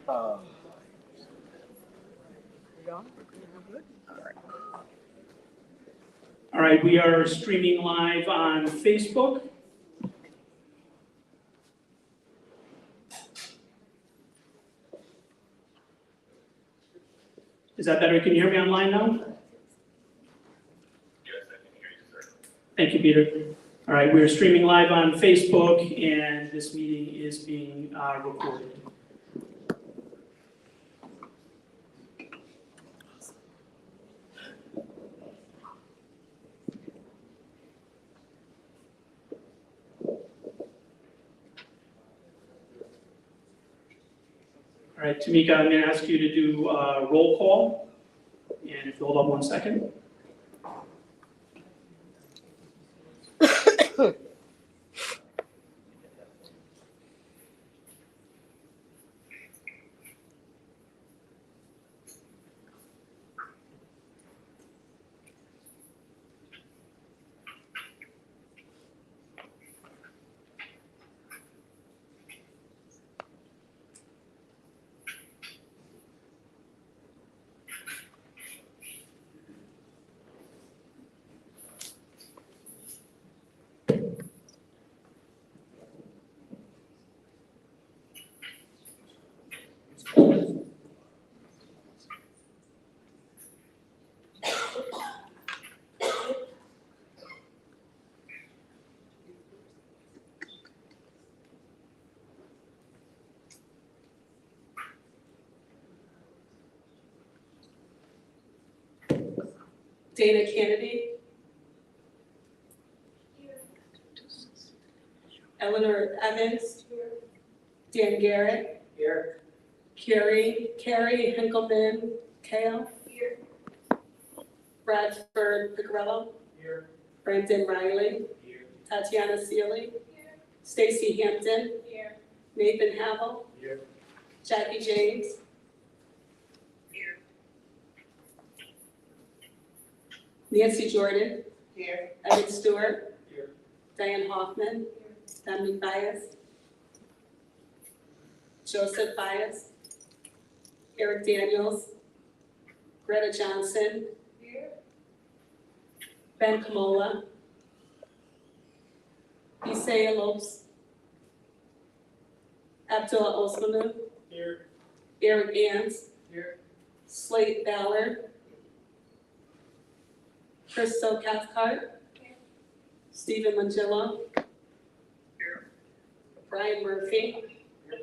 All right, we are streaming live on Facebook. Is that better? Can you hear me online now? Yes, I can hear you, sir. Thank you, Peter. All right, we are streaming live on Facebook, and this meeting is being recorded. All right, Tamika, I'm going to ask you to do a roll call, and if you hold on 1 second. Dana Kennedy. Eleanor Evans. Dan Garrett. Here. Carrie Henkelman Kale. Here. Bradford Picarello. Here. Brandon Riley. Here. Tatiana Seeley. Here. Stacy Hampton. Here. Nathan Havel. Here. Jackie James. Here. Nancy Jordan. Here. Evan Stewart. Here. Diane Hoffman. Dominique Bias. Joseph Bias. Eric Daniels. Greta Johnson. Here. Ben Kamola. Isaiah Lopes. Abdullah Osmanu. Here. Eric Ans. Here. Slate Ballard. Crystal Cathcart. Stephen Mangillo. Here. Brian Murphy. Here.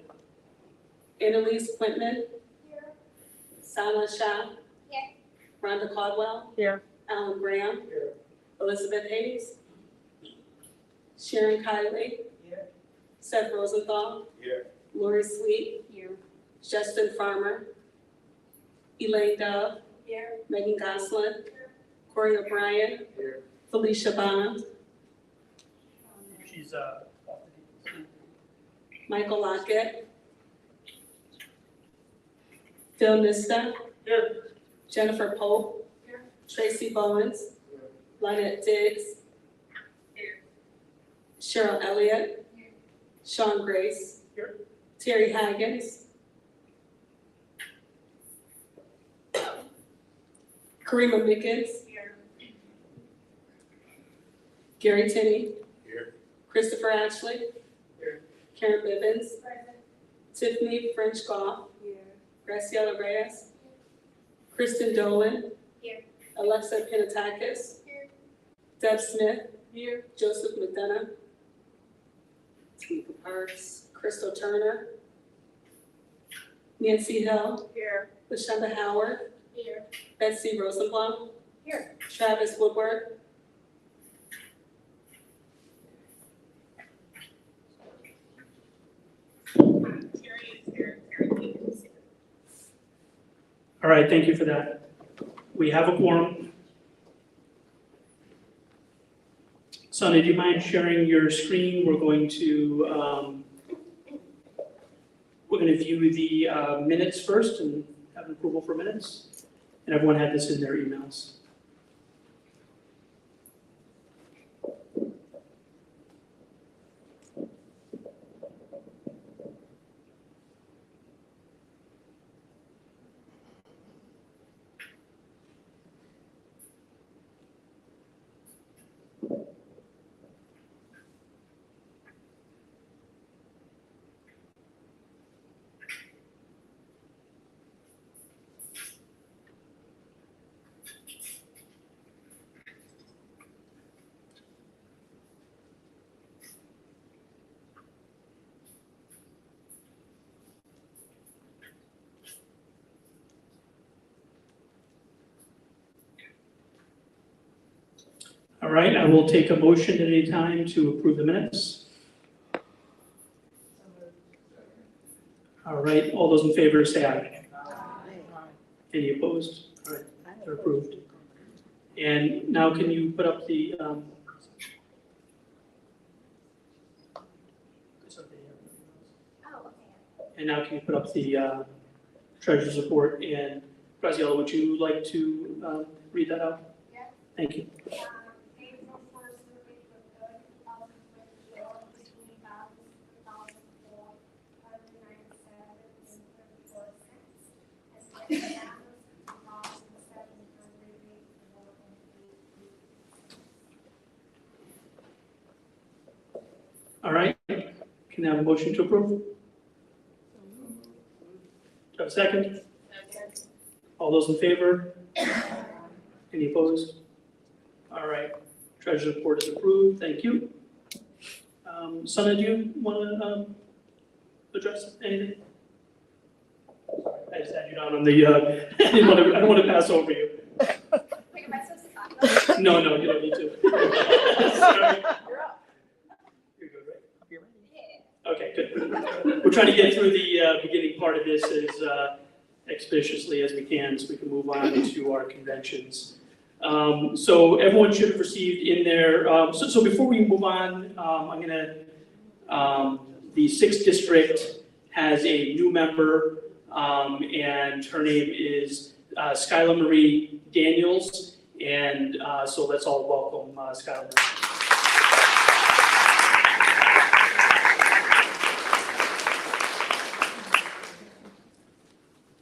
Annalise Quintman. Here. Sana Shah. Here. Rhonda Caldwell. Here. Alan Graham. Here. Elizabeth Hayes. Sharon Kiley. Here. Seth Rosenthal. Here. Lori Sweet. Here. Justin Farmer. Elaine Dove. Here. Megan Goslin. Corey O'Brien. Here. Felicia Bond. She's Michael Lockett. Phil Nista. Here. Jennifer Pope. Here. Tracy Bowens. Here. Lynette Diggs. Here. Cheryl Elliott. Here. Sean Grace. Here. Terry Haggins. Karima Mickens. Here. Gary Tinney. Here. Christopher Ashley. Here. Karen Bivens. Present. Tiffany French Goff. Here. Graciela Reyes. Kristen Dolan. Here. Alexa Pinatakis. Here. Deb Smith. Here. Joseph McDonough. Tamika Parks. Crystal Turner. Nancy Hill. Here. LaShonda Howard. Here. Betsy Rosenblum. Here. Travis Woodward. Terry is here. Terry is here. all right, thank you for that. We have a quorum. Sonny, do you mind sharing your screen? We're going to view the minutes first and have an approval for minutes. And everyone had this in their emails. All right, I will take a motion at any time to approve the minutes. All right, all those in favor say aye. Any opposed? All right, they're approved. And now can you put up the, and now can you put up the treasurer's report? And Graziella, would you like to read that out? Yeah. Thank you. April 1st, survey for good, 2024, between 1,497.34 cents. As well as balance, 2,784.8. All right, can I have a motion to approve? Do I have a second? All those in favor? Any opposed? All right, treasurer's report is approved, thank you. Sana, do you want to address anything? I just had you down on the, I don't want to pass over you. Wait, am I supposed to talk about it? No, you don't need to. Sorry. You're up. You're good, right? Yeah. Okay, good. We're trying to get through the beginning part of this as expeditiously as we can so we can move on to our conventions. So everyone should have received in their, so before we move on, I'm gonna, the 6th district has a new member, and her name is Skylar Marie Daniels, and so let's all welcome Skylar Marie.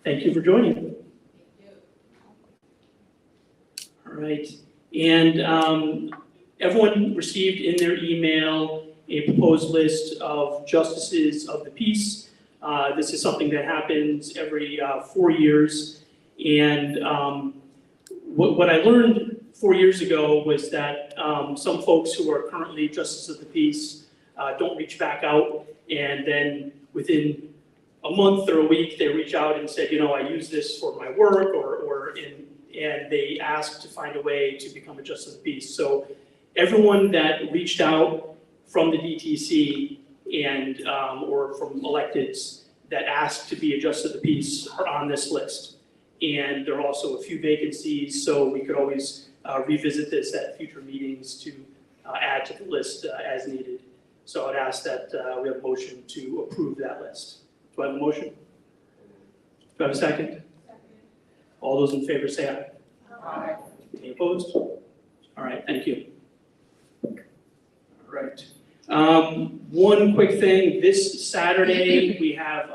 Thank you for joining. All right, and everyone received in their email a proposed list of justices of the peace. This is something that happens every 4 years, and what I learned 4 years ago was that some folks who are currently justices of the peace don't reach back out, and then within a month or a week, they reach out and said, I use this for my work, and they ask to find a way to become a justice of the peace. So everyone that reached out from the DTC and or from electeds that asked to be a justice of the peace are on this list. And there are also a few vacancies, so we could always revisit this at future meetings to add to the list as needed. So I'd ask that we have a motion to approve that list. Do I have a motion? Do I have a second? All those in favor say aye. Aye. Any opposed? All right, thank you. All right. One quick thing, this Saturday, we have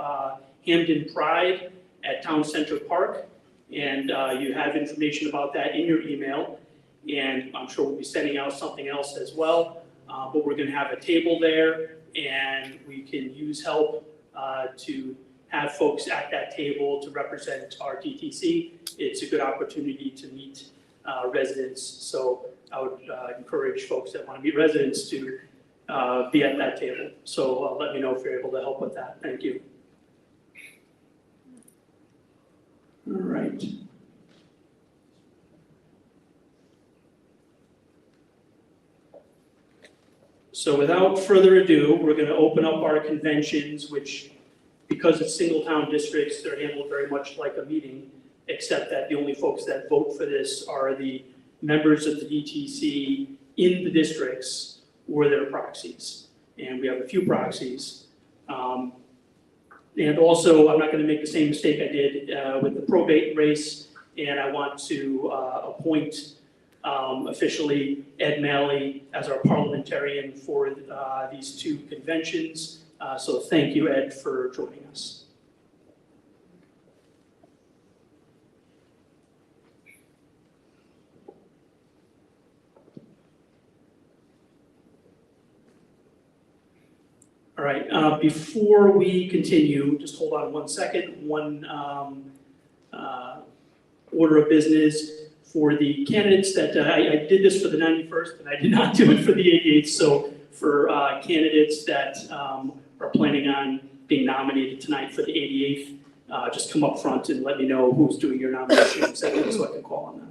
Hamden Pride at Town Center Park, and you have information about that in your email, and I'm sure we'll be sending out something else as well, but we're gonna have a table there, and we can use help to have folks at that table to represent our DTC. It's a good opportunity to meet residents, so I would encourage folks that want to meet residents to be at that table. So let me know if you're able to help with that. Thank you. All right. So without further ado, we're going to open up our conventions, which, because it's single town districts, they're handled very much like a meeting, except that the only folks that vote for this are the members of the DTC in the districts or their proxies. And we have a few proxies. And also, I'm not going to make the same mistake I did with the probate race, and I want to appoint officially Ed Malley as our parliamentarian for these two conventions. So thank you, Ed, for joining us. All right, before we continue, just hold on one second. One order of business for the candidates that I did this for the 91st, and I did not do it for the 88th. So for candidates that are planning on being nominated tonight for the 88th, just come up front and let me know who's doing your nomination so I can call on that.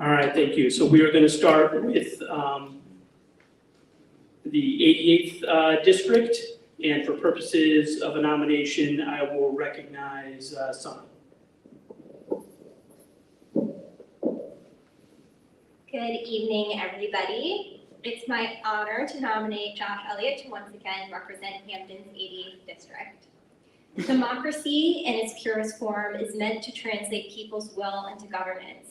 All right, thank you. So we are going to start with the 88th district, and for purposes of a nomination, I will recognize Sana. Good evening, everybody. It's my honor to nominate Josh Elliott to once again represent Hamden's 88th district. Democracy in its purest form is meant to translate people's will into governance,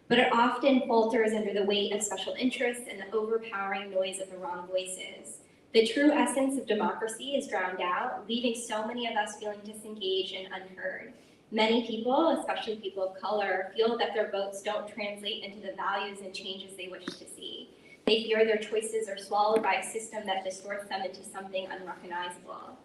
but it often falters under the weight of special interests and the overpowering noise of the wrong voices. The true essence of democracy is drowned out, leaving so many of us feeling disengaged and unheard. Many people, especially people of color, feel that their votes don't translate into the values and changes they wish to see. They fear their choices are swallowed by a system that distorts them into something unrecognizable.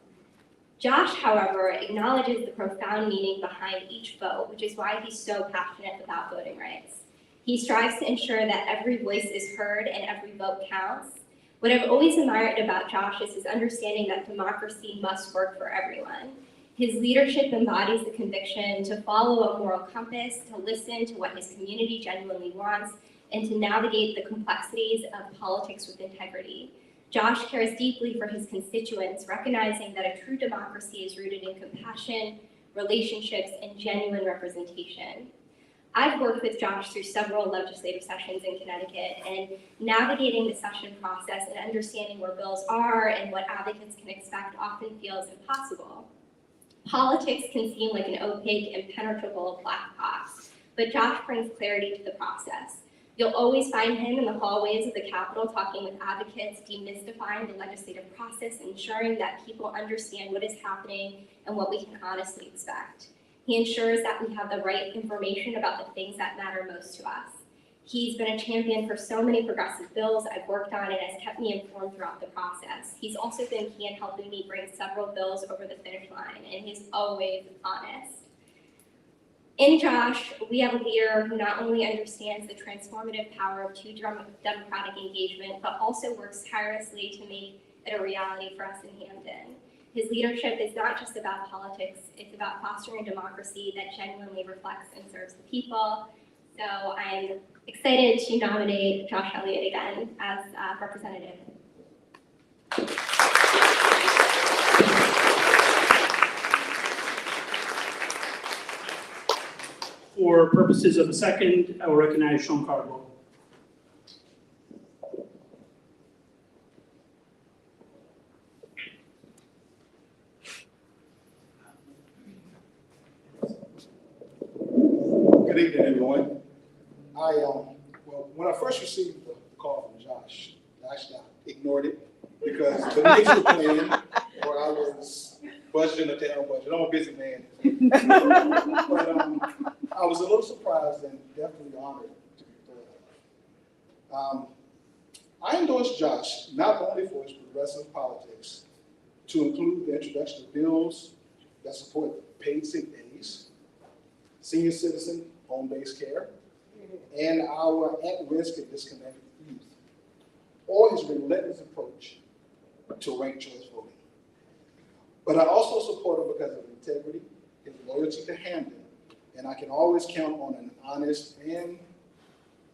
Josh, however, acknowledges the profound meaning behind each vote, which is why he's so passionate about voting rights. He strives to ensure that every voice is heard and every vote counts. What I've always admired about Josh is his understanding that democracy must work for everyone. His leadership embodies the conviction to follow a moral compass, to listen to what his community genuinely wants, and to navigate the complexities of politics with integrity. Josh cares deeply for his constituents, recognizing that a true democracy is rooted in compassion, relationships, and genuine representation. I've worked with Josh through several legislative sessions in Connecticut, and navigating the session process and understanding where bills are and what advocates can expect often feels impossible. Politics can seem like an opaque, impenetrable black box, but Josh brings clarity to the process. You'll always find him in the hallways of the Capitol talking with advocates, demystifying the legislative process, ensuring that people understand what is happening and what we can honestly expect. He ensures that we have the right information about the things that matter most to us. He's been a champion for so many progressive bills I've worked on and has kept me informed throughout the process. He's also been key in helping me bring several bills over the finish line, and he's always honest. In Josh, we have a leader who not only understands the transformative power of true democratic engagement, but also works tirelessly to make it a reality for us in Hamden. His leadership is not just about politics, it's about fostering a democracy that genuinely reflects and serves the people. So I'm excited to nominate Josh Elliott again as representative. For purposes of a second, I will recognize Sean Cardwell. Good evening, everyone. Well, when I first received the call from Josh, actually I ignored it because the initial plan, where I was budgeting the town budget, I'm a busy man. But I was a little surprised and definitely honored to be part of it. I endorsed Josh not only for his progressive politics, to include the introduction of bills that support paid sick days, senior citizen home-based care, and our at-risk and disconnected youth, or his relentless approach to ranked choice voting. But I also support him because of integrity, his loyalty to Hamden, and I can always count on an honest and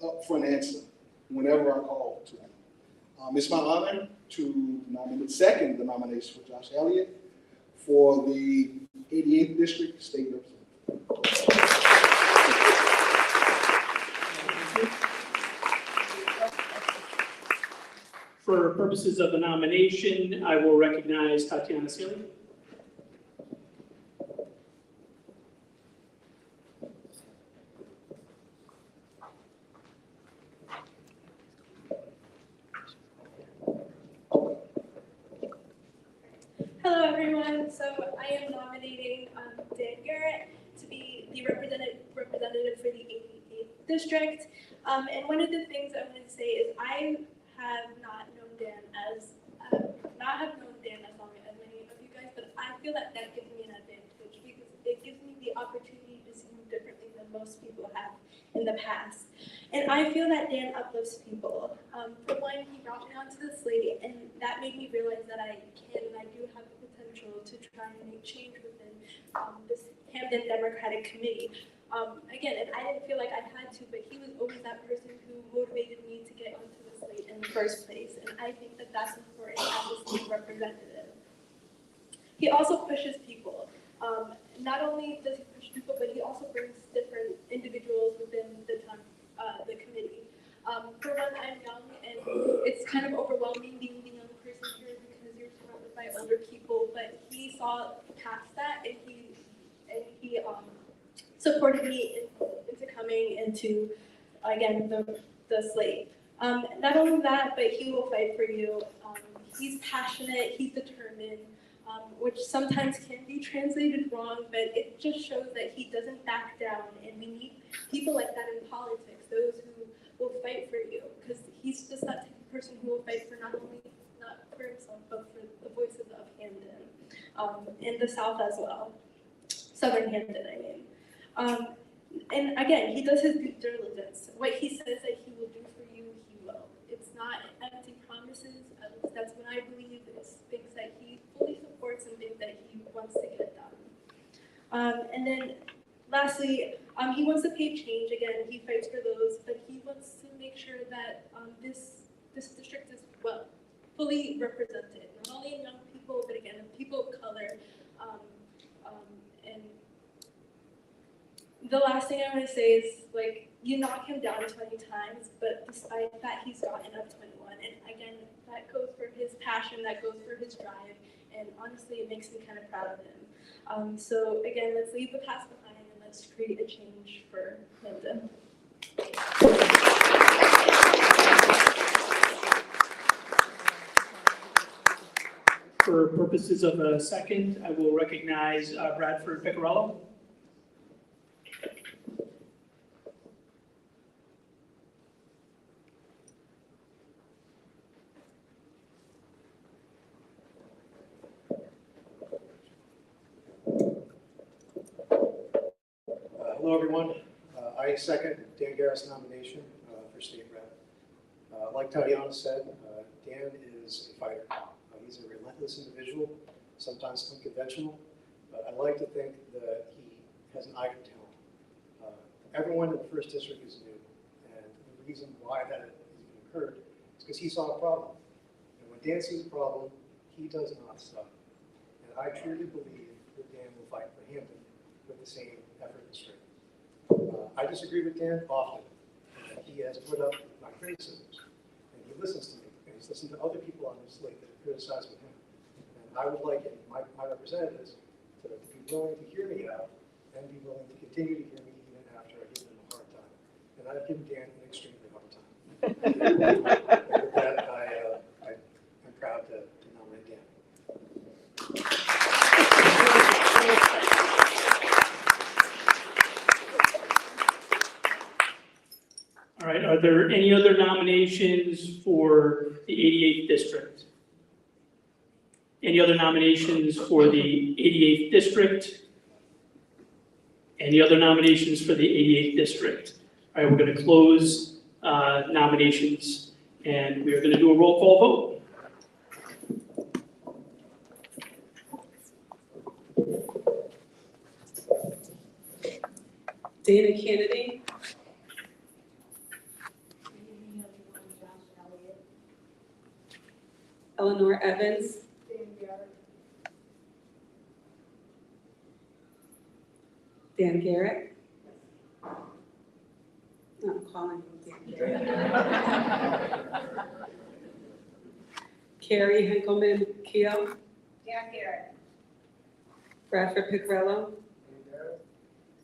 upfront answer whenever I call to him. It's my honor to second the nomination for Josh Elliott for the 88th District State Representative. For purposes of the nomination, I will recognize Tatiana Sealy. Hello, everyone. So I am nominating Dan Garrett to be the representative for the 88th district. And one of the things I want to say is I have not known Dan as long as many of you guys, but I feel that that gives me an advantage because it gives me the opportunity to see him differently than most people have in the past. And I feel that Dan uplifts people. For one, he brought me onto this slate, and that made me realize that I can and I do have the potential to try and make change within this Hamden Democratic Committee. Again, and I didn't feel like I had to, but he was always that person who motivated me to get onto the slate in the first place, and I think that that's important as a state representative. He also pushes people. Not only does he push people, but he also brings different individuals within the committee. For one, I'm young, and it's kind of overwhelming being the young person here because you're surrounded by older people, but he saw past that, and he supported me into coming into, again, the slate. Not only that, but he will fight for you. He's passionate, he's determined, which sometimes can be translated wrong, but it just shows that he doesn't back down, and we need people like that in politics, those who will fight for you, because he's just that type of person who will fight for not for himself, but for the voices of Hamden, in the South as well. Southern Hamden, I mean. And again, he does his due diligence. What he says that he will do for you, he will. It's not empty promises, at least that's what I believe. It's things that he fully supports and things that he wants to get done. And then lastly, he wants to pay change. Again, he fights for those, but he wants to make sure that this district is fully represented, not only in young people, but again, in people of color. And the last thing I want to say is, like, you knock him down 20 times, but despite that, he's gotten up 21. And again, that goes for his passion, that goes for his drive, and honestly, it makes me kind of proud of him. So again, let's leave the past behind and let's create a change for Hamden. For purposes of a second, I will recognize Bradford Picarello. Hello, everyone. I second Dan Garrett's nomination for state rep. Like Tatiana said, Dan is a fighter. He's a relentless individual, sometimes unconventional, but I like to think that he has an eye for talent. Everyone in the first district is new, and the reason why that has even occurred is because he saw a problem. And when Dan sees a problem, he does not stop. And I truly believe that Dan will fight for Hamden with the same effort and strength. I disagree with Dan often. He has put up with my criticisms, and he listens to me, and he's listened to other people on this slate that have criticized him. And I would like my representatives to be willing to hear me out and be willing to continue to hear me even after I give them a hard time. And I've given Dan an extremely hard time. And with that, I'm proud to nominate Dan. All right, are there any other nominations for the 88th district? Any other nominations for the 88th district? Any other nominations for the 88th district? All right, we're going to close nominations, and we are going to do a roll call vote. Dana Kennedy. Eleanor Evans. Dan Garrett. No, I'm calling him Dan Garrett. Carrie Henkelman Keel. Dan Garrett. Bradford Picarello.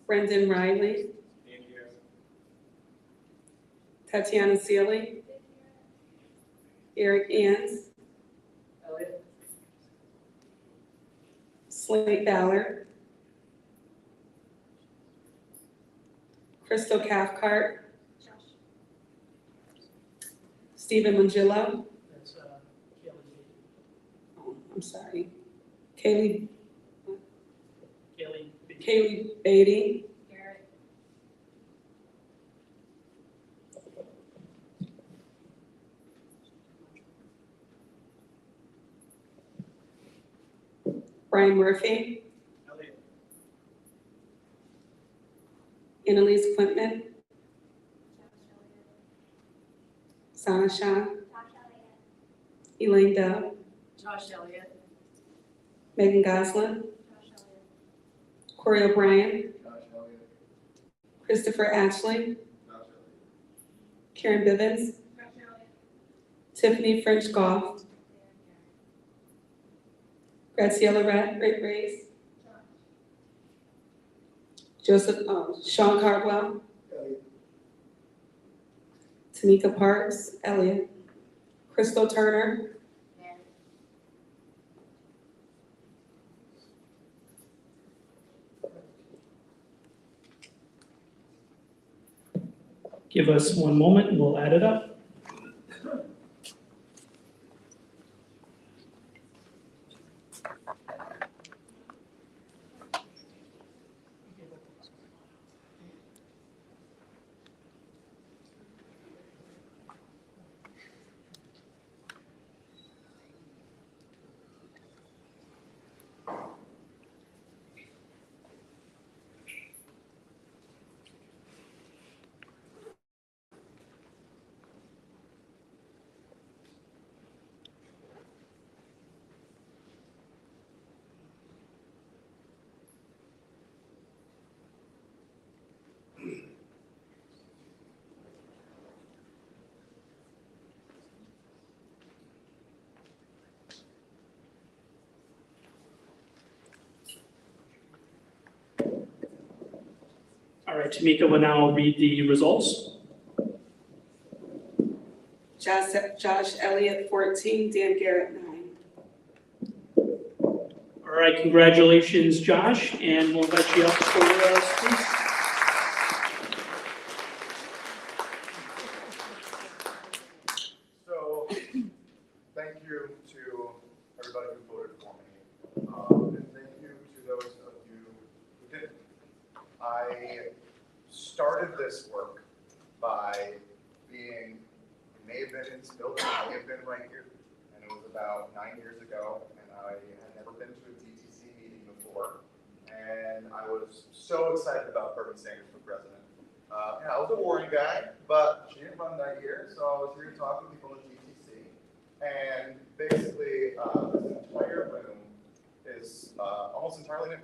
Brendan Riley. Tatiana Sealy. Eric Ans. Slate Ballard. Crystal Cathcart. Stephen Mangillo. That's Oh, I'm sorry. Kaylee Kaylee. Beatty. Garrett. Brian Murphy. Annalise Quintman, Sana Shah, Elaine Dove, Josh Elliott. Megan Goslin, Corey O'Brien, Christopher Ashley, Karen Bivens, Tiffany French Goff, Graciela Reyes, Sean Cardwell, Tanika Parks, Elliott, Crystal Turner, Give us one moment and we'll add it up. All right, Tamika will now read the results. Josh Elliott 14, Dan Garrett 9. All right, congratulations, Josh, and we'll invite you up for speech. So, thank you to everybody who voted for me, and thank you to those of you who didn't. I started this work by being, it may have been in this building, it may have been right here, and it was about 9 years ago, and I had never been to a DTC meeting before, and I was so excited about Bernie Sanders for president. I was a Warren guy, but she didn't run that year, so I was here to talk with people at DTC. And basically, this entire room is almost entirely new.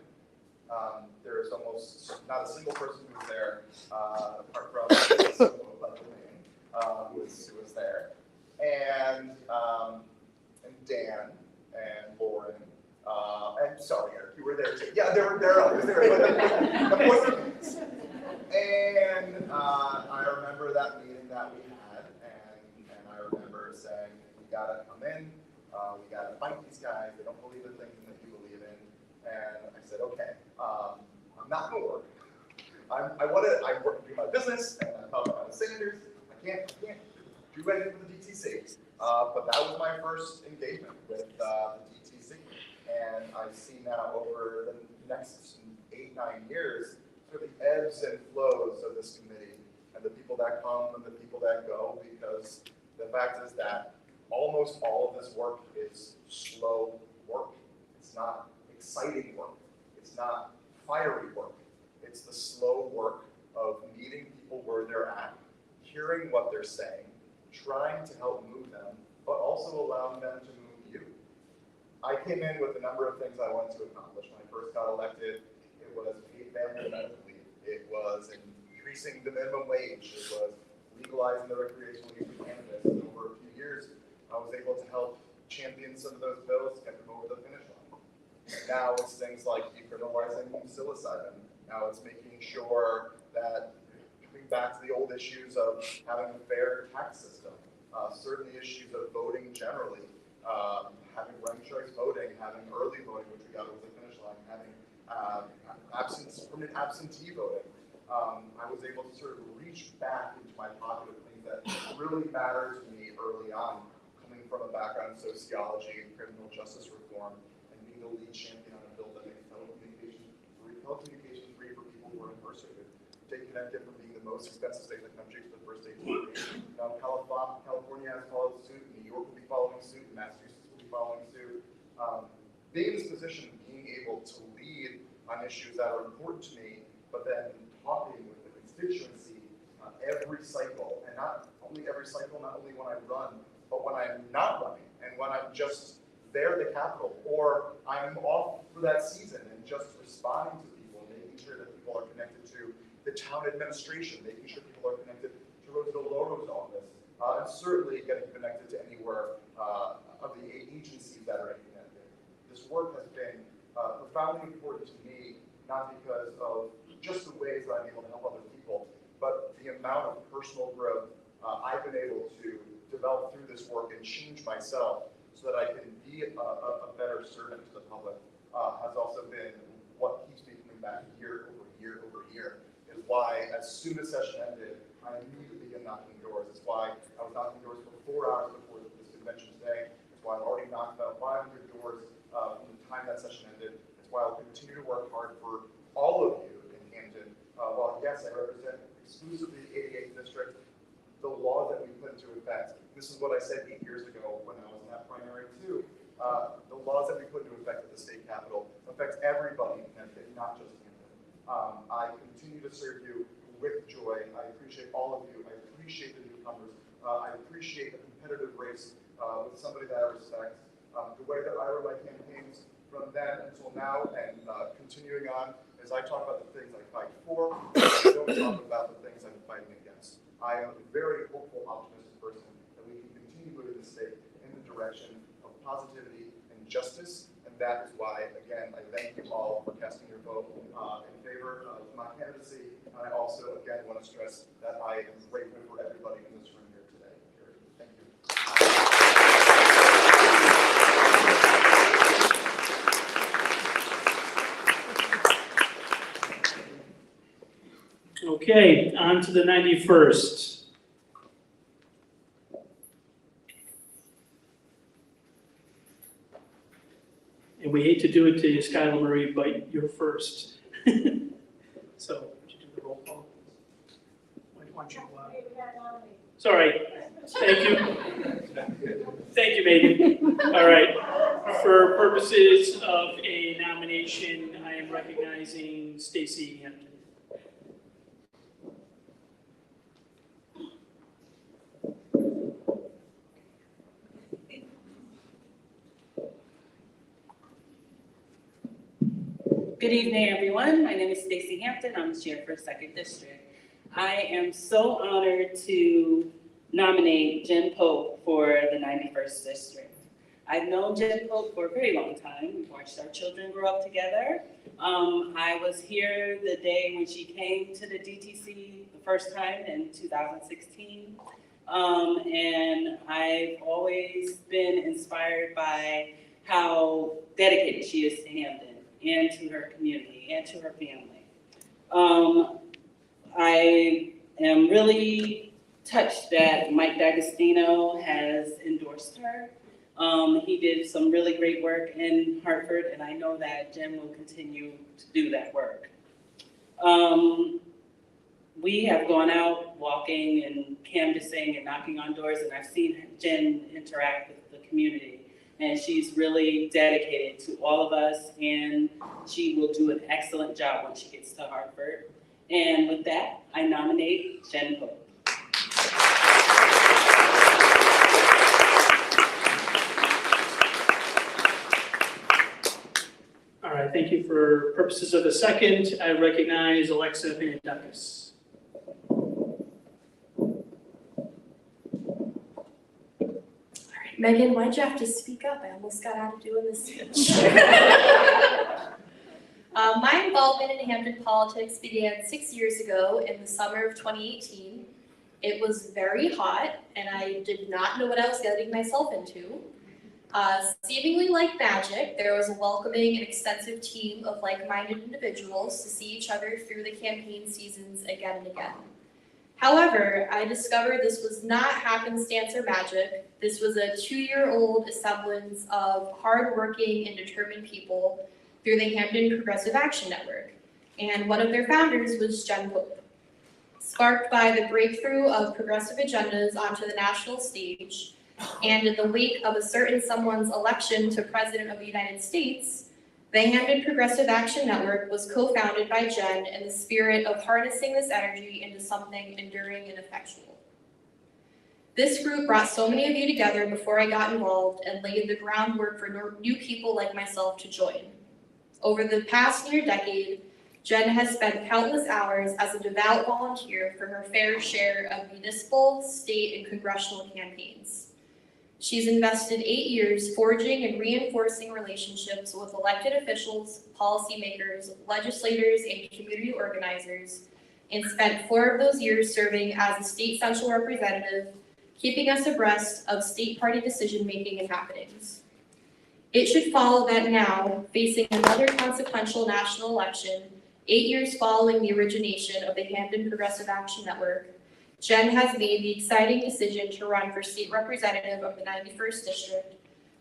There is almost not a single person who was there, apart from who was there. And Dan and Lauren, and sorry, Eric, you were there too. Yeah, there are others there, but the point remains. And I remember that meeting that we had, and I remember saying, we gotta come in, we gotta fight these guys, they don't believe in things that you believe in. And I said, okay, I'm not gonna work. I work to do my business, and I'm talking about Sanders. I can't do anything for the DTC. But that was my first engagement with the DTC. And I've seen now over the next 8, 9 years, sort of the ebbs and flows of this committee and the people that come and the people that go, because the fact is that almost all of this work is slow work. It's not exciting work. It's not fiery work. It's the slow work of meeting people where they're at, hearing what they're saying, trying to help move them, but also allowing them to move you. I came in with a number of things I wanted to accomplish. When I first got elected, it was paid family medical leave. It was increasing the minimum wage. It was legalizing the recreational use of cannabis. And over a few years, I was able to help champion some of those bills, get them over the finish line. Now it's things like decriminalizing psilocybin. Now it's making sure that, coming back to the old issues of having a fair tax system, certain issues of voting generally, having ranked choice voting, having early voting, which we got over the finish line, having permanent absentee voting. I was able to sort of reach back into my pocket of things that really mattered to me early on, coming from a background in sociology and criminal justice reform, and being the lead champion on a bill that makes telecommunications free for people who are incarcerated. Take Connecticut from being the most expensive state in the country to the first state to be. Now California has followed suit, New York will be following suit, and Massachusetts will be following suit. Being in this position, being able to lead on issues that are important to me, but then talking with the constituency every cycle, and not only every cycle, not only when I run, but when I'm not running, and when I'm just there at the Capitol, or I'm off for that season and just responding to people, making sure that people are connected to the town administration, making sure people are connected to Roseville Loro's office, and certainly getting connected to anywhere of the agencies that are connected. This work has been profoundly important to me, not because of just the ways that I'm able to help other people, but the amount of personal growth I've been able to develop through this work and change myself so that I can be a better servant to the public has also been what keeps me coming back year over year over year. Is why as soon as session ended, I immediately began knocking doors. It's why I was knocking doors for 4 hours before this convention today. It's why I've already knocked about 500 doors from the time that session ended. It's why I'll continue to work hard for all of you in Hamden. While yes, I represent exclusively the 88th district, the laws that we put into effect. This is what I said 8 years ago when I was in that primary too. The laws that we put into effect at the state capitol affect everybody in Connecticut, not just Hamden. I continue to serve you with joy. I appreciate all of you. I appreciate the newcomers. I appreciate the competitive race with somebody that I respect. The way that I run my campaigns from then until now and continuing on as I talk about the things I fight for, I don't talk about the things I'm fighting against. I am a very hopeful, optimistic person that we can continue moving the state in the direction of positivity and justice, and that is why, again, I thank you all for casting your vote in favor of my candidacy, and I also, again, want to stress that I am grateful for everybody in this room here today. Thank you. Okay, on to the 91st. And we hate to do it to you, Skylar Marie, but you're first. So, would you do the roll call? Why don't you, sorry, thank you. Thank you, Megan. All right, for purposes of a nomination, I am recognizing Stacy Hampton. Good evening, everyone. My name is Stacy Hampton. I'm the chair for 2nd District. I am so honored to nominate Jen Pope for the 91st District. I've known Jen Pope for a very long time. We've watched our children grow up together. I was here the day when she came to the DTC the first time in 2016. And I've always been inspired by how dedicated she is to Hamden and to her community and to her family. I am really touched that Mike D'Agostino has endorsed her. He did some really great work in Hartford, and I know that Jen will continue to do that work. We have gone out walking and canvassing and knocking on doors, and I've seen Jen interact with the community. And she's really dedicated to all of us, and she will do an excellent job when she gets to Hartford. And with that, I nominate Jen Pope. All right, thank you. For purposes of a second, I recognize Alexa Vandakis. Megan, why'd you have to speak up? I almost got out of doing this speech. My involvement in Hamden politics began 6 years ago in the summer of 2018. It was very hot, and I did not know what I was getting myself into. Seemingly like magic, there was a welcoming and extensive team of like-minded individuals to see each other through the campaign seasons again and again. However, I discovered this was not happenstance or magic. This was a 2-year-old assemblance of hardworking and determined people through the Hamden Progressive Action Network. And one of their founders was Jen Pope. Sparked by the breakthrough of progressive agendas onto the national stage, and in the wake of a certain someone's election to President of the United States, The Hamden Progressive Action Network was co-founded by Jen in the spirit of harnessing this energy into something enduring and effectual. This group brought so many of you together before I got involved and laid the groundwork for new people like myself to join. Over the past near decade, Jen has spent countless hours as a devout volunteer for her fair share of municipal, state, and congressional campaigns. She's invested 8 years forging and reinforcing relationships with elected officials, policymakers, legislators, and community organizers, and spent 4 of those years serving as a state central representative, keeping us abreast of state party decision-making and happenings. It should follow that now, facing another consequential national election, 8 years following the origination of the Hamden Progressive Action Network, Jen has made the exciting decision to run for state representative of the 91st District,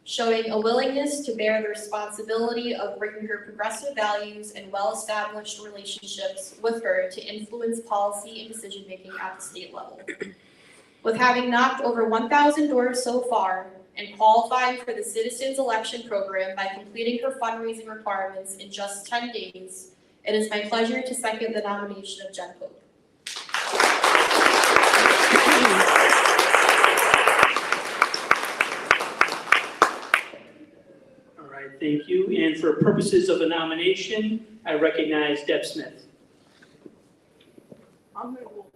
showing a willingness to bear the responsibility of bringing her progressive values and well-established relationships with her to influence policy and decision-making at the state level. With having knocked over 1,000 doors so far and qualifying for the Citizens Election Program by completing her fundraising requirements in just 10 days, it is my pleasure to second the nomination of Jen Pope. All right, thank you. And for purposes of the nomination, I recognize Deb Smith. I'm gonna go over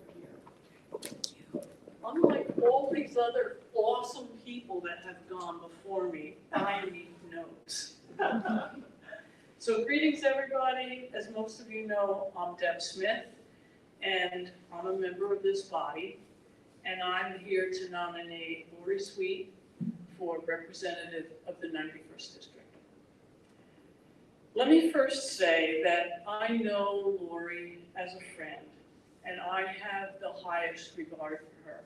here. Unlike all these other awesome people that have gone before me, I need notes. So greetings, everybody. As most of you know, I'm Deb Smith, and I'm a member of this body, and I'm here to nominate Lori Sweet for representative of the 91st District. Let me first say that I know Lori as a friend, and I have the highest regard for her.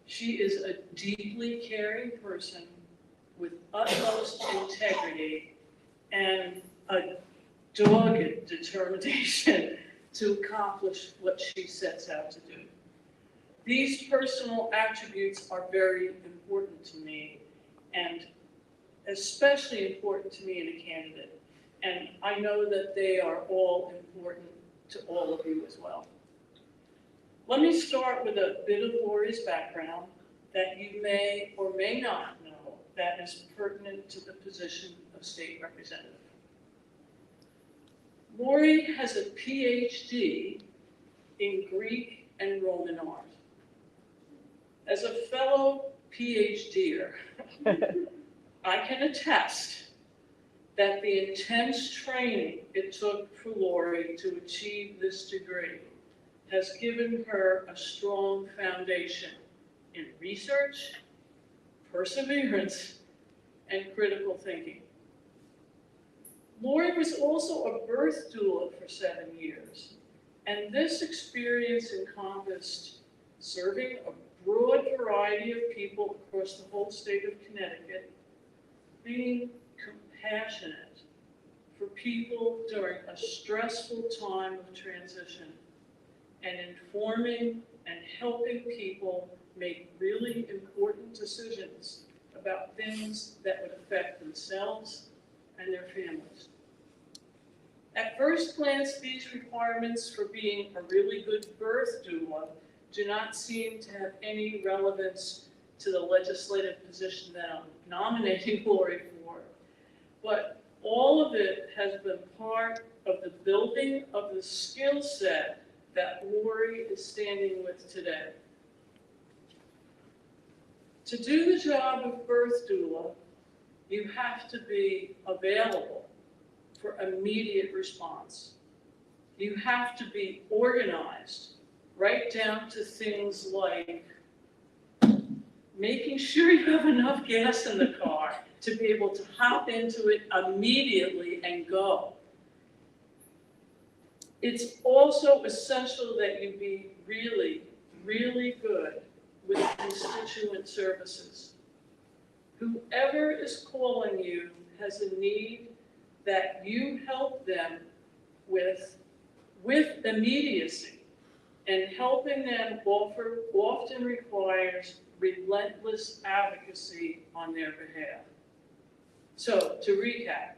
She is a deeply caring person with utmost integrity and a dogged determination to accomplish what she sets out to do. These personal attributes are very important to me, and especially important to me in a candidate. And I know that they are all important to all of you as well. Let me start with a bit of Lori's background that you may or may not know that is pertinent to the position of state representative. Lori has a PhD in Greek and Roman art. As a fellow PhDer, I can attest that the intense training it took for Lori to achieve this degree has given her a strong foundation in research, perseverance, and critical thinking. Lori was also a birth doula for 7 years, and this experience encompassed serving a broad variety of people across the whole state of Connecticut, being compassionate for people during a stressful time of transition, and informing and helping people make really important decisions about things that would affect themselves and their families. At first glance, these requirements for being a really good birth doula do not seem to have any relevance to the legislative position that I'm nominating Lori for, but all of it has been part of the building of the skill set that Lori is standing with today. To do the job of birth doula, you have to be available for immediate response. You have to be organized, right down to things like making sure you have enough gas in the car to be able to hop into it immediately and go. It's also essential that you be really, really good with constituent services. Whoever is calling you has a need that you help them with immediacy, and helping them often requires relentless advocacy on their behalf. So, to recap,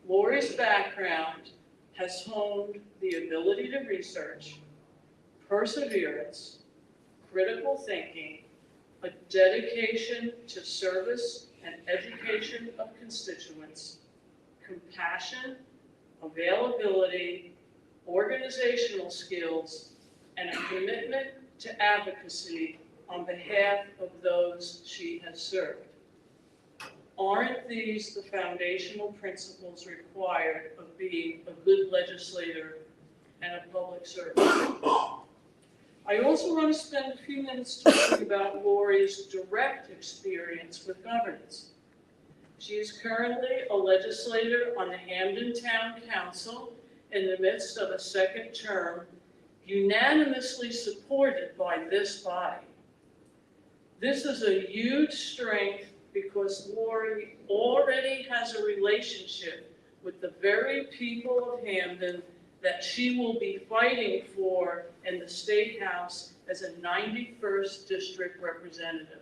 Lori's background has honed the ability to research, perseverance, critical thinking, a dedication to service and education of constituents, compassion, availability, organizational skills, and a commitment to advocacy on behalf of those she has served. Aren't these the foundational principles required of being a good legislator and a public servant? I also want to spend a few minutes talking about Lori's direct experience with governance. She is currently a legislator on the Hamden Town Council in the midst of a second term, unanimously supported by this body. This is a huge strength because Lori already has a relationship with the very people of Hamden that she will be fighting for in the State House as a 91st District representative.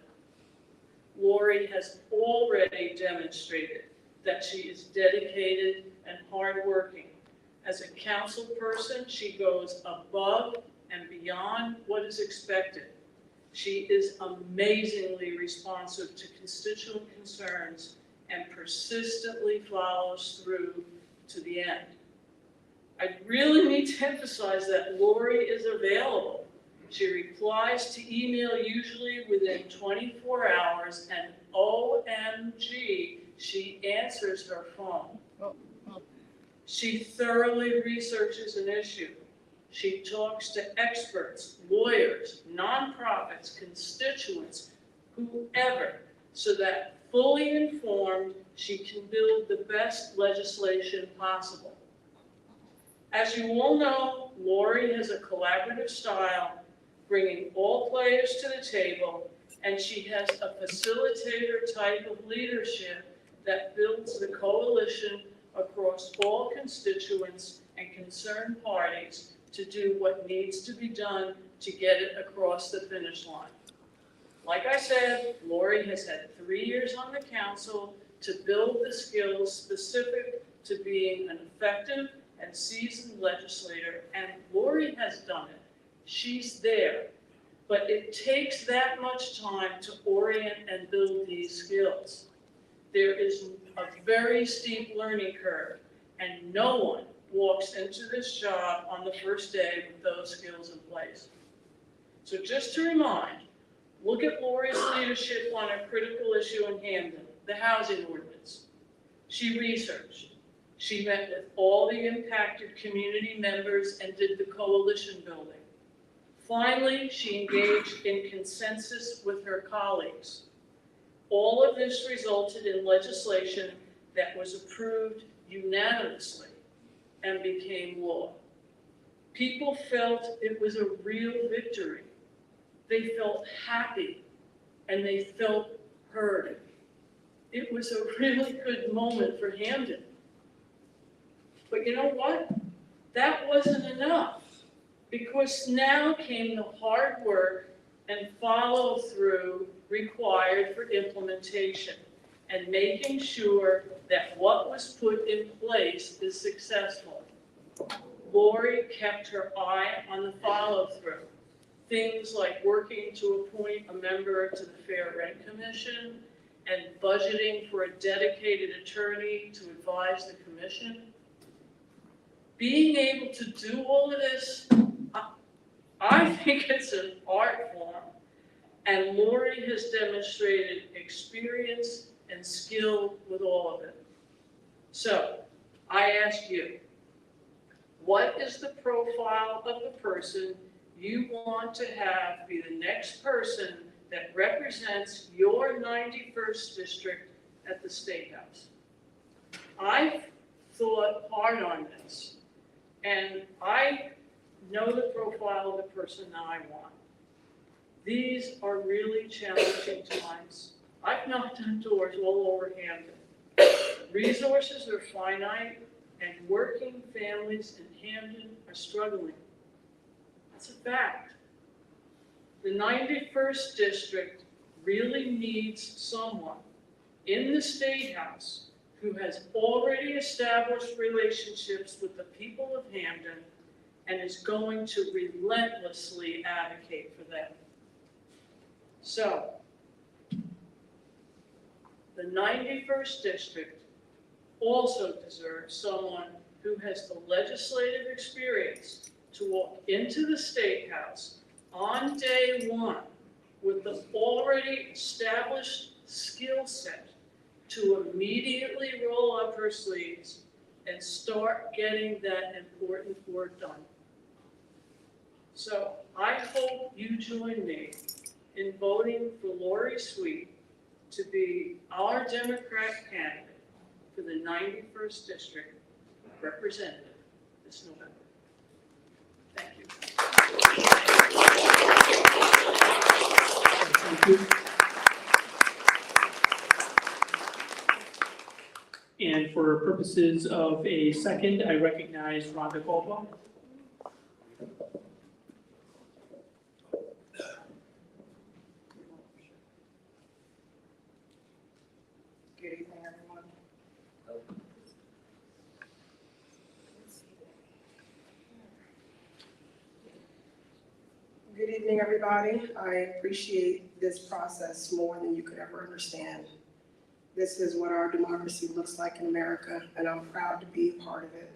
Lori has already demonstrated that she is dedicated and hardworking. As a council person, she goes above and beyond what is expected. She is amazingly responsive to constituent concerns and persistently follows through to the end. I really need to emphasize that Lori is available. She replies to email usually within 24 hours, and OMG, she answers her phone. She thoroughly researches an issue. She talks to experts, lawyers, nonprofits, constituents, whoever, so that fully informed, she can build the best legislation possible. As you all know, Lori has a collaborative style, bringing all players to the table, and she has a facilitator type of leadership that builds the coalition across all constituents and concerned parties to do what needs to be done to get it across the finish line. Like I said, Lori has had 3 years on the council to build the skills specific to being an effective and seasoned legislator, and Lori has done it. She's there. But it takes that much time to orient and build these skills. There is a very steep learning curve, and no one walks into this job on the first day with those skills in place. So just to remind, look at Lori's leadership on a critical issue in Hamden, the housing ordinance. She researched. She met with all the impacted community members and did the coalition building. Finally, she engaged in consensus with her colleagues. All of this resulted in legislation that was approved unanimously and became law. People felt it was a real victory. They felt happy and they felt heard. It was a really good moment for Hamden. But you know what? That wasn't enough, because now came the hard work and follow through required for implementation and making sure that what was put in place is successful. Lori kept her eye on the follow through. Things like working to appoint a member to the Fair Rent Commission and budgeting for a dedicated attorney to advise the commission. Being able to do all of this, I think it's an art form, and Lori has demonstrated experience and skill with all of it. So, I ask you, what is the profile of the person you want to have be the next person that represents your 91st district at the State House? I've thought hard on this, and I know the profile of the person that I want. These are really challenging times. I've knocked on doors all over Hamden. Resources are finite, and working families in Hamden are struggling. That's a fact. The 91st district really needs someone in the State House who has already established relationships with the people of Hamden and is going to relentlessly advocate for them. So, the 91st District also deserves someone who has the legislative experience to walk into the State House on day one with the already established skill set to immediately roll up her sleeves and start getting that important work done. So I hope you join me in voting for Lori Sweet to be our Democrat candidate for the 91st District representative this November. Thank you. Thank you. And for purposes of a second, I recognize Rhonda Caldwell. Good evening, everyone. Good evening, everybody. I appreciate this process more than you could ever understand. This is what our democracy looks like in America, and I'm proud to be a part of it.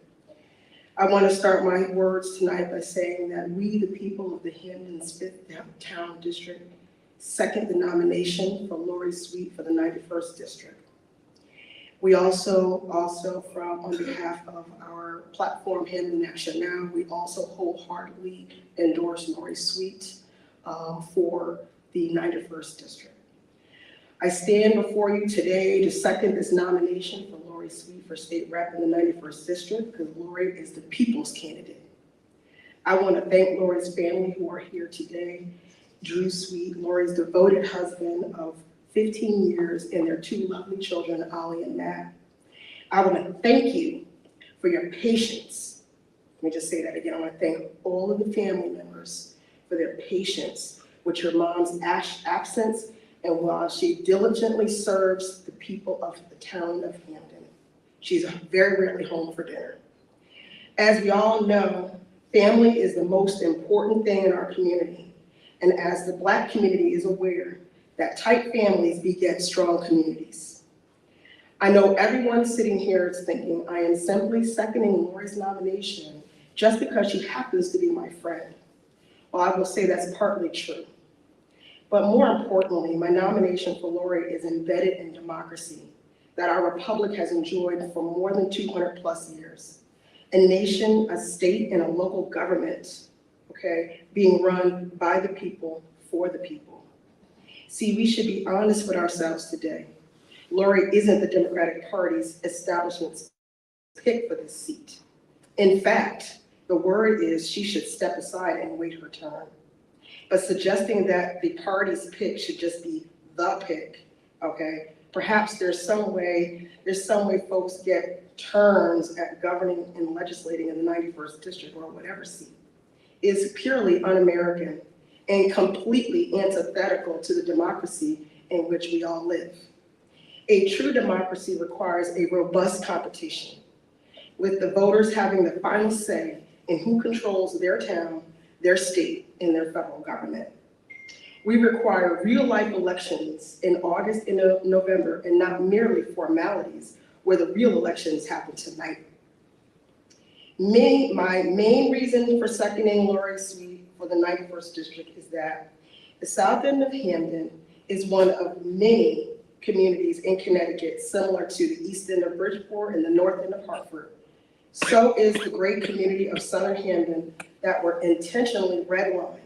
I want to start my words tonight by saying that we, the people of the Hamden 5th Town District, second the nomination for Lori Sweet for the 91st District. We also on behalf of our platform, Hamden Action Now, we also wholeheartedly endorse Lori Sweet for the 91st District. I stand before you today to second this nomination for Lori Sweet for State Rep in the 91st District because Lori is the people's candidate. I want to thank Lori's family who are here today. Drew Sweet, Lori's devoted husband of 15 years, and their two lovely children, Ollie and Matt. I want to thank you for your patience. Let me just say that again. I want to thank all of the family members for their patience with your mom's absence and while she diligently serves the people of the town of Hamden. She's very rarely home for dinner. As we all know, family is the most important thing in our community. And as the Black community is aware, that tight families beget strong communities. I know everyone sitting here is thinking, I am simply seconding Lori's nomination just because she happens to be my friend. Well, I will say that's partly true. But more importantly, my nomination for Lori is embedded in democracy that our republic has enjoyed for more than 200+ years. A nation, a state, and a local government, okay, being run by the people, for the people. See, we should be honest with ourselves today. Lori isn't the Democratic Party's establishment's pick for this seat. In fact, the word is she should step aside and wait her turn. But suggesting that the party's pick should just be the pick, okay? Perhaps there's some way folks get turns at governing and legislating in the 91st District or whatever seat is purely un-American and completely antithetical to the democracy in which we all live. A true democracy requires a robust competition, with the voters having the final say in who controls their town, their state, and their federal government. We require real-life elections in August and November, and not merely formalities where the real elections happen tonight. My main reason for seconding Lori Sweet for the 91st District is that the south end of Hamden is one of many communities in Connecticut similar to the east end of Bridgeport and the north end of Hartford. So is the great community of southern Hamden that were intentionally redlined.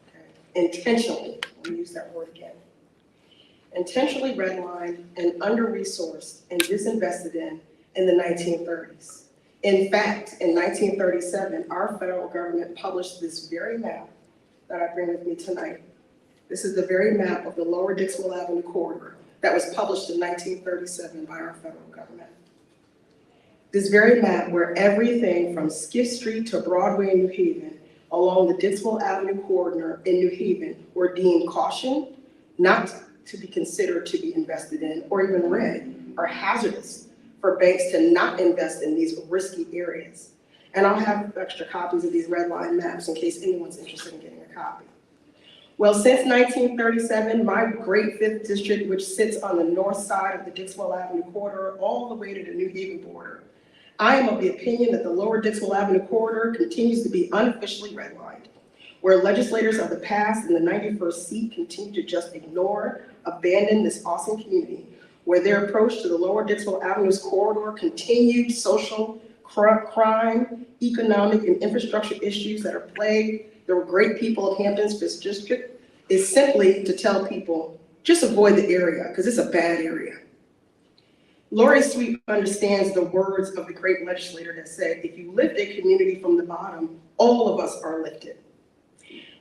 Okay? Intentionally, let me use that word again. Intentionally redlined and under-resourced and disinvested in the 1930s. In fact, in 1937, our federal government published this very map that I bring with me tonight. This is the very map of the Lower Dixwell Avenue corridor that was published in 1937 by our federal government. This very map where everything from Skiff Street to Broadway in New Haven along the Dixwell Avenue corridor in New Haven were deemed caution, not to be considered to be invested in, or even read, or hazardous for banks to not invest in these risky areas. And I'll have extra copies of these red line maps in case anyone's interested in getting a copy. Well, since 1937, my great 5th district, which sits on the north side of the Dixwell Avenue corridor all the way to the New Haven border, I am of the opinion that the lower Dixwell Avenue corridor continues to be unofficially redlined, where legislators of the past in the 91st seat continue to just ignore, abandon this awesome community, where their approach to the lower Dixwell Avenue's corridor continued social crime, economic and infrastructure issues that are plagued the great people of Hampden's 5th district is simply to tell people, just avoid the area because it's a bad area. Lori Sweet understands the words of the great legislator that said, if you lift a community from the bottom, all of us are lifted.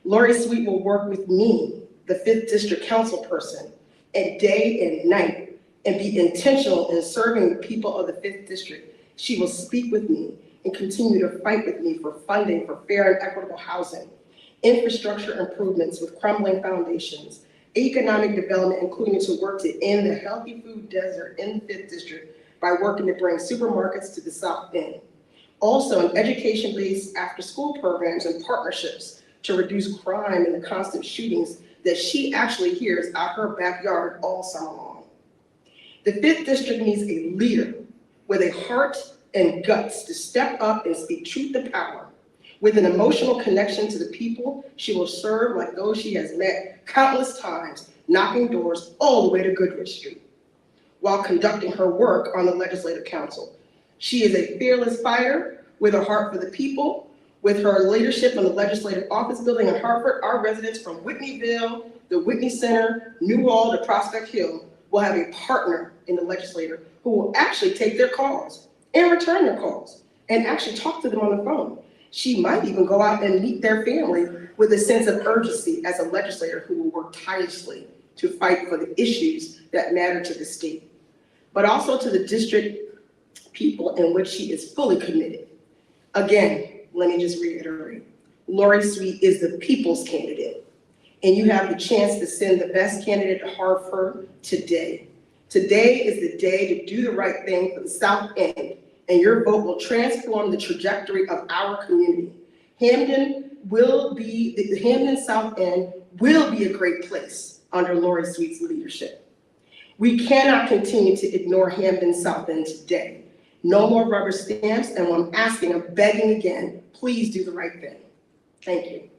Lori Sweet will work with me, the 5th district council person, and day and night, and be intentional in serving the people of the 5th district. She will speak with me and continue to fight with me for funding for fair and equitable housing, infrastructure improvements with crumbling foundations, economic development, including to work to end the healthy food desert in the 5th district by working to bring supermarkets to the South End. Also, an education-based after-school programs and partnerships to reduce crime and the constant shootings that she actually hears out her backyard all summer long. The 5th district needs a leader with a heart and guts to step up and speak truth to power. With an emotional connection to the people, she will serve like those she has met countless times, knocking doors all the way to Goodrich Street, while conducting her work on the Legislative Council. She is a fearless fighter with a heart for the people. With her leadership in the Legislative Office Building in Hartford, our residents from Whitneyville, the Whitney Center, Newhall to Prospect Hill will have a partner in the legislature who will actually take their calls and return their calls and actually talk to them on the phone. She might even go out and meet their family with a sense of urgency as a legislator who will work tirelessly to fight for the issues that matter to the state, but also to the district people in which she is fully committed. Again, let me just reiterate, Lori Sweet is the people's candidate, and you have the chance to send the best candidate to Hartford today. Today is the day to do the right thing for the South End, and your vote will transform the trajectory of our community. Hamden South End will be a great place under Lori Sweet's leadership. We cannot continue to ignore Hamden South End today. No more rubber stamps, and I'm asking, I'm begging again, please do the right thing. Thank you.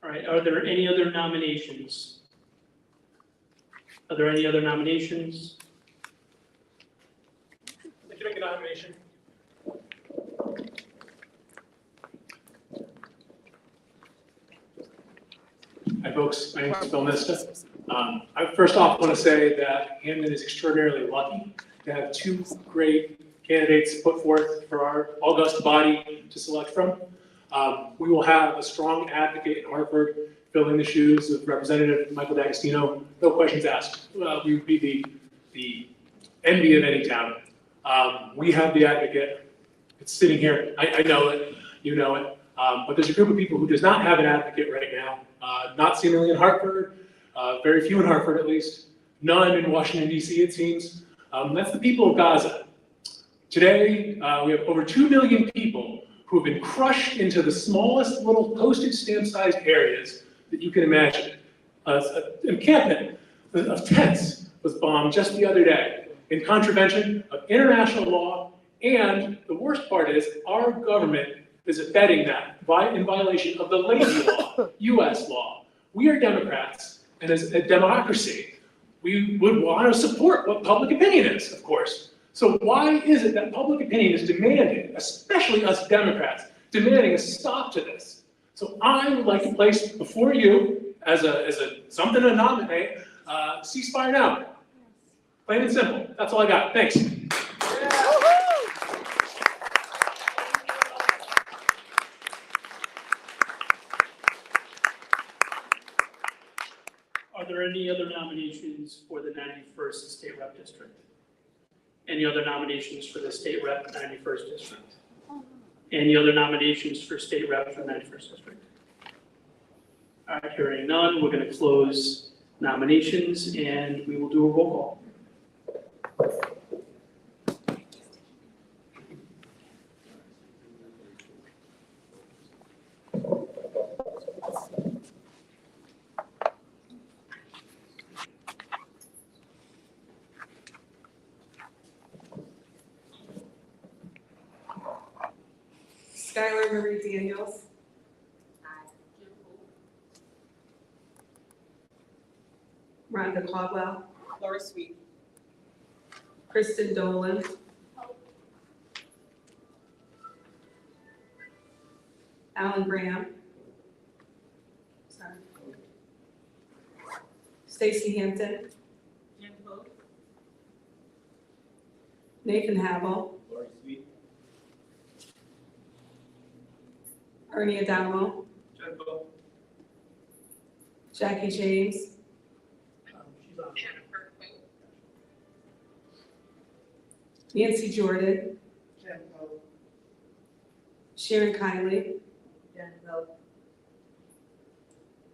All right, are there any other nominations? Are there any other nominations? I'd like to make a nomination. Hi folks, my name is Bill Nista. I first off want to say that Hamden is extraordinarily lucky to have two great candidates put forth for our august body to select from. We will have a strong advocate in Hartford filling the shoes of Representative Michael D'Agostino, no questions asked. We would be the envy of any town. We have the advocate. It's sitting here. I know it. You know it. But there's a group of people who does not have an advocate right now. Not seemingly in Hartford. Very few in Hartford, at least. None in Washington, D.C., it seems. That's the people of Gaza. Today, we have over 2 million people who have been crushed into the smallest little postage stamp-sized areas that you can imagine. An encampment of tents was bombed just the other day in contravention of international law, and the worst part is our government is abetting that in violation of the Leahy Law, U.S. law. We are Democrats, and as a democracy, we would want to support what public opinion is, of course. So why is it that public opinion is demanding, especially us Democrats, demanding a stop to this? So I would like to place before you, as something to nominate, ceasefire now. Plain and simple. That's all I got. Thanks. Are there any other nominations for the 91st State Rep District? Any other nominations for the State Rep 91st District? Any other nominations for state rep for the 91st district? All right, hearing none, we're going to close nominations and we will do a roll call. Skylar Marie Daniels. Rhonda Caldwell. Laura Sweet. Kristen Dolan. Alan Graham. Sorry. Stacy Hampton. Jen Poe. Nathan Havel. Lori Sweet. Ernie Adamo. Jen Poe. Jackie James. She's on. Jennifer Poe. Nancy Jordan. Jen Poe. Sharon Kiley. Jen Poe.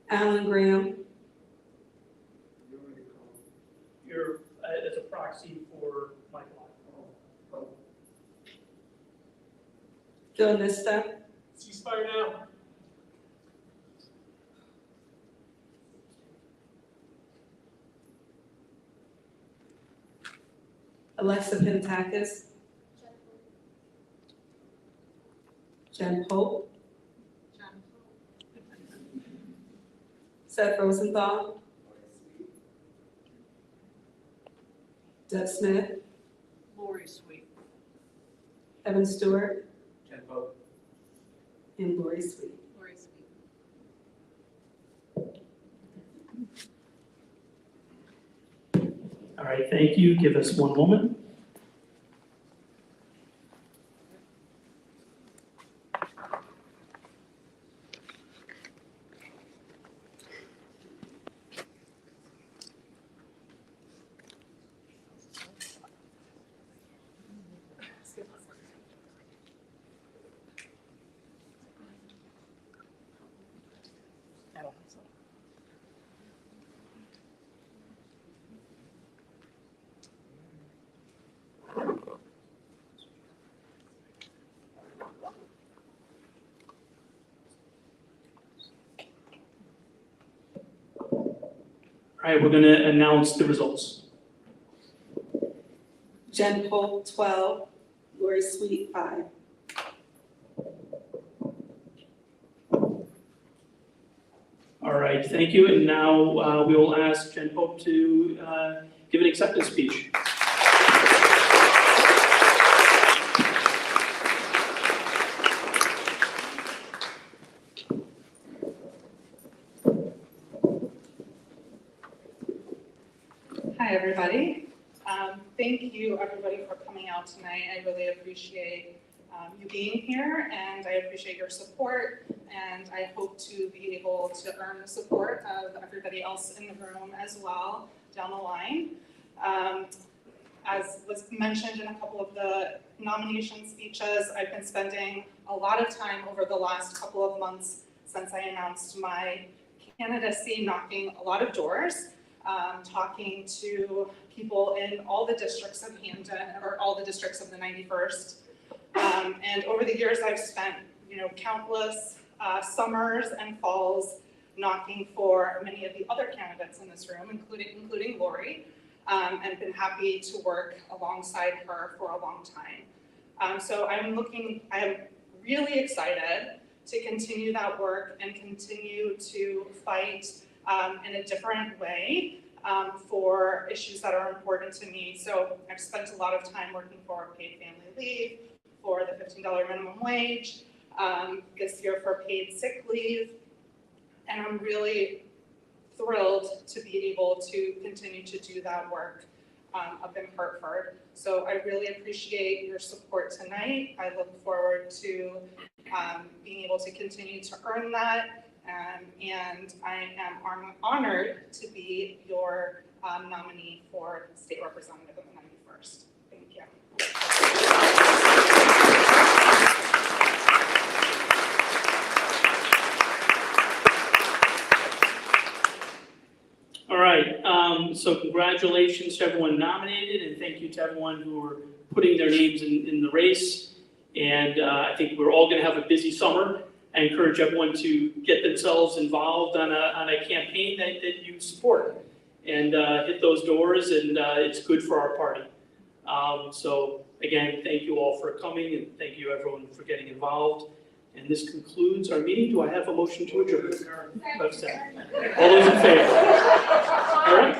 Alan Graham. You're as a proxy for Michael. Phil Nista. Ceasefire now. Alexa Pentakis. Jen Pope. Seth Rosenthal. Deb Smith. Lori Sweet. Evan Stewart. Jen Poe. And Lori Sweet. Lori Sweet. All right, thank you. Give us one moment. All right, we're going to announce the results. Jen Pope, 12. Lori Sweet, 5. All right, thank you. And now we will ask Jen Pope to give an acceptance speech. Hi, everybody. Thank you, everybody, for coming out tonight. I really appreciate you being here, and I appreciate your support, and I hope to be able to earn the support of everybody else in the room as well down the line. As was mentioned in a couple of the nomination speeches, I've been spending a lot of time over the last couple of months since I announced my candidacy, knocking a lot of doors. Talking to people in all the districts of Hamden, or all the districts of the 91st. And over the years, I've spent, countless summers and falls knocking for many of the other candidates in this room, including Lori, and been happy to work alongside her for a long time. So I'm really excited to continue that work and continue to fight in a different way for issues that are important to me. So I've spent a lot of time working for paid family leave, for the $15 minimum wage, this year for paid sick leave, and I'm really thrilled to be able to continue to do that work up in Hartford. So I really appreciate your support tonight. I look forward to being able to continue to earn that. And I am honored to be your nominee for state representative in the 91st. Thank you. So congratulations to everyone nominated, and thank you to everyone who are putting their names in the race. And I think we're all going to have a busy summer. I encourage everyone to get themselves involved on a campaign that you support, and hit those doors, and it's good for our party. So again, thank you all for coming, and thank you everyone for getting involved. And this concludes our meeting. Do I have a motion to adjourn? All those in favor? All right.